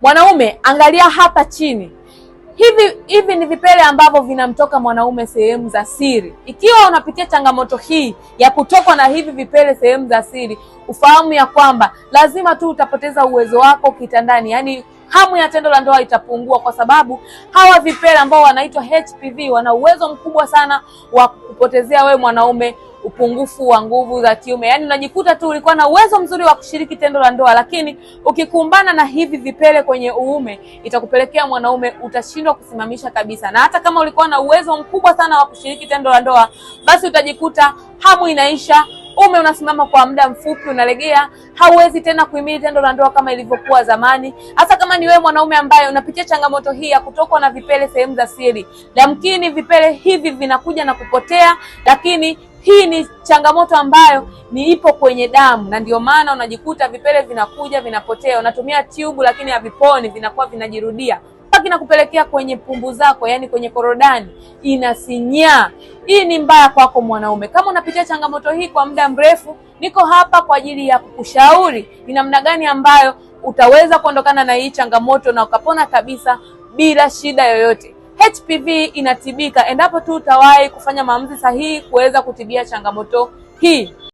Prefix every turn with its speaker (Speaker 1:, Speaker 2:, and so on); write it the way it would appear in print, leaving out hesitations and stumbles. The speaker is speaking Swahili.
Speaker 1: Mwanaume, angalia hapa chini. Hivi ni vipele ambavyo vinamtoka mwanaume sehemu za siri. Ikiwa unapitia changamoto hii ya kutokwa na hivi vipele sehemu za siri, ufahamu ya kwamba lazima tu utapoteza uwezo wako kitandani, yaani hamu ya tendo la ndoa itapungua, kwa sababu hawa vipele ambao wanaitwa HPV wana uwezo mkubwa sana wa kupotezea wewe mwanaume upungufu wa nguvu za kiume. Yaani unajikuta tu ulikuwa na uwezo mzuri wa kushiriki tendo la ndoa, lakini ukikumbana na hivi vipele kwenye uume itakupelekea mwanaume utashindwa kusimamisha kabisa. Na hata kama ulikuwa na uwezo mkubwa sana wa kushiriki tendo la ndoa, basi utajikuta hamu inaisha, uume unasimama kwa muda mfupi, unalegea, hauwezi tena kuhimili tendo la ndoa kama ilivyokuwa zamani. Hasa kama ni wewe mwanaume ambaye unapitia changamoto hii ya kutokwa na vipele sehemu za siri, yamkini vipele hivi vinakuja na kupotea, lakini hii ni changamoto ambayo ipo kwenye damu, na ndio maana unajikuta vipele vinakuja vinapotea. Unatumia tube lakini haviponi, vinakuwa vinajirudia mpaka inakupelekea kwenye pumbu zako, yani kwenye korodani inasinyaa. Hii ni mbaya kwako mwanaume. Kama unapitia changamoto hii kwa muda mrefu, niko hapa kwa ajili ya kukushauri ni namna gani ambayo utaweza kuondokana na hii changamoto na ukapona kabisa bila shida yoyote. HPV inatibika endapo tu utawahi kufanya maamuzi sahihi kuweza kutibia changamoto hii.